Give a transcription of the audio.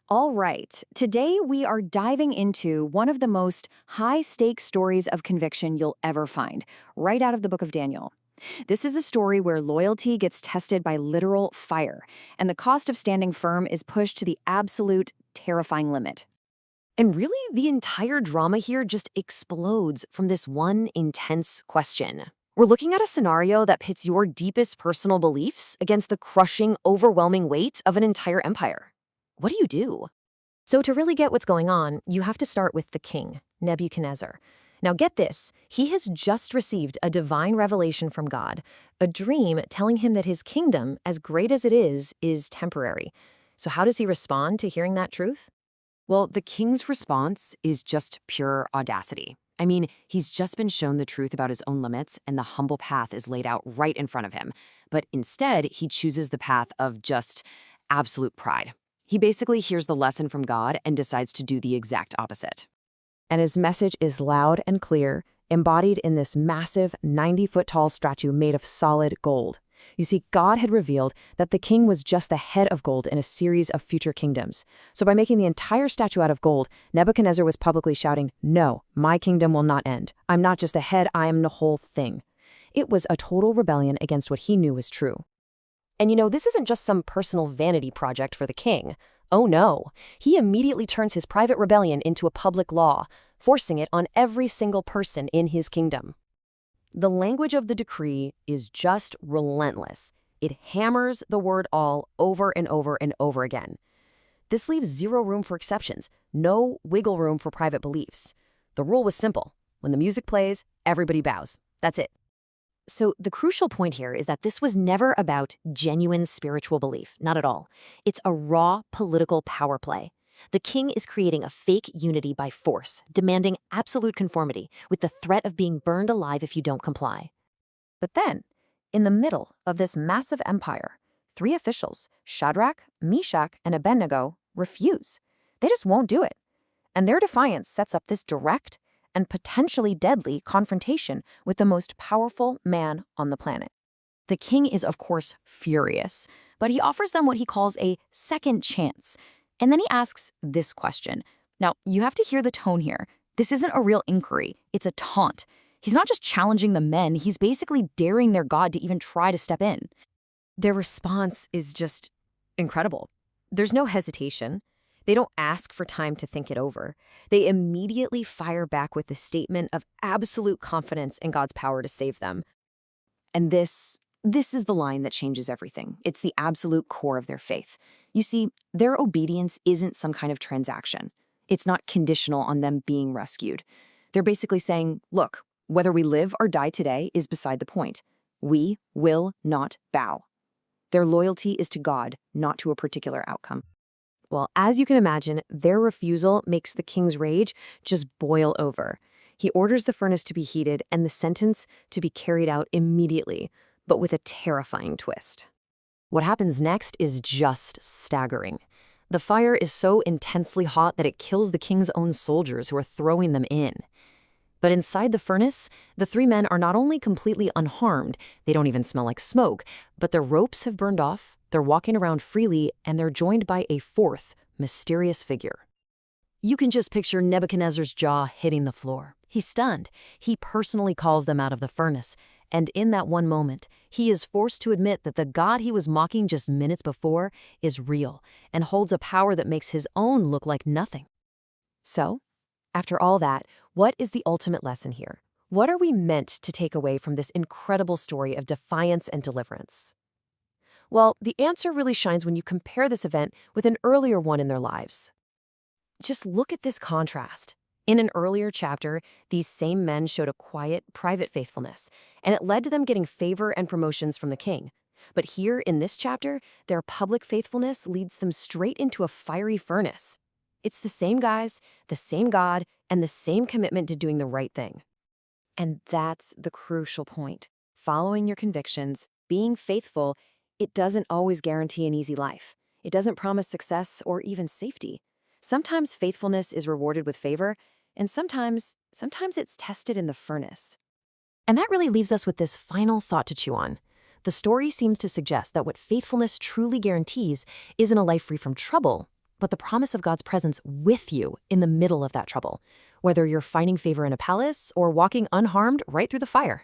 All right, today we are diving into one of the most high stakes stories of conviction you'll ever find, right out of the book of Daniel. This is a story where loyalty gets tested by literal fire, and the cost of standing firm is pushed to the absolute terrifying limit. And really, the entire drama here just explodes from this one intense question. We're looking at a scenario that pits your deepest personal beliefs against the crushing, overwhelming weight of an entire empire. What do you do? So, to really get what's going on, you have to start with the king, Nebuchadnezzar. Now, get this, he has just received a divine revelation from God, a dream telling him that his kingdom, as great as it is temporary. So, how does he respond to hearing that truth? Well, the king's response is just pure audacity. I mean, he's just been shown the truth about his own limits, and the humble path is laid out right in front of him. But instead, he chooses the path of just absolute pride. He basically hears the lesson from God and decides to do the exact opposite. And his message is loud and clear, embodied in this massive 90-foot-tall statue made of solid gold. You see, God had revealed that the king was just the head of gold in a series of future kingdoms. So by making the entire statue out of gold, Nebuchadnezzar was publicly shouting, "No, my kingdom will not end. I'm not just the head, I am the whole thing." It was a total rebellion against what he knew was true. And this isn't just some personal vanity project for the king. Oh no, he immediately turns his private rebellion into a public law, forcing it on every single person in his kingdom. The language of the decree is just relentless. It hammers the word all over and over and over again. This leaves zero room for exceptions, no wiggle room for private beliefs. The rule was simple. When the music plays, everybody bows. That's it. So the crucial point here is that this was never about genuine spiritual belief, not at all. It's a raw political power play. The king is creating a fake unity by force, demanding absolute conformity, with the threat of being burned alive if you don't comply. But then, in the middle of this massive empire, three officials, Shadrach, Meshach, and Abed-nego, refuse. They just won't do it. And their defiance sets up this direct and potentially deadly confrontation with the most powerful man on the planet. The king is, of course, furious, but he offers them what he calls a second chance. And then he asks this question. Now, you have to hear the tone here. This isn't a real inquiry. It's a taunt. He's not just challenging the men. He's basically daring their God to even try to step in. Their response is just incredible. There's no hesitation. They don't ask for time to think it over. They immediately fire back with the statement of absolute confidence in God's power to save them. And this is the line that changes everything. It's the absolute core of their faith. You see, their obedience isn't some kind of transaction. It's not conditional on them being rescued. They're basically saying, look, whether we live or die today is beside the point. We will not bow. Their loyalty is to God, not to a particular outcome. Well, as you can imagine, their refusal makes the king's rage just boil over. He orders the furnace to be heated and the sentence to be carried out immediately, but with a terrifying twist. What happens next is just staggering. The fire is so intensely hot that it kills the king's own soldiers who are throwing them in. But inside the furnace, the three men are not only completely unharmed, they don't even smell like smoke, but their ropes have burned off, they're walking around freely, and they're joined by a fourth, mysterious figure. You can just picture Nebuchadnezzar's jaw hitting the floor. He's stunned. He personally calls them out of the furnace, and in that one moment, he is forced to admit that the God he was mocking just minutes before is real and holds a power that makes his own look like nothing. So, after all that, what is the ultimate lesson here? What are we meant to take away from this incredible story of defiance and deliverance? Well, the answer really shines when you compare this event with an earlier one in their lives. Just look at this contrast. In an earlier chapter, these same men showed a quiet, private faithfulness, and it led to them getting favor and promotions from the king. But here in this chapter, their public faithfulness leads them straight into a fiery furnace. It's the same guys, the same God, and the same commitment to doing the right thing. And that's the crucial point. Following your convictions, being faithful, it doesn't always guarantee an easy life. It doesn't promise success or even safety. Sometimes faithfulness is rewarded with favor, and sometimes it's tested in the furnace. And that really leaves us with this final thought to chew on. The story seems to suggest that what faithfulness truly guarantees isn't a life free from trouble, but the promise of God's presence with you in the middle of that trouble, whether you're finding favor in a palace or walking unharmed right through the fire.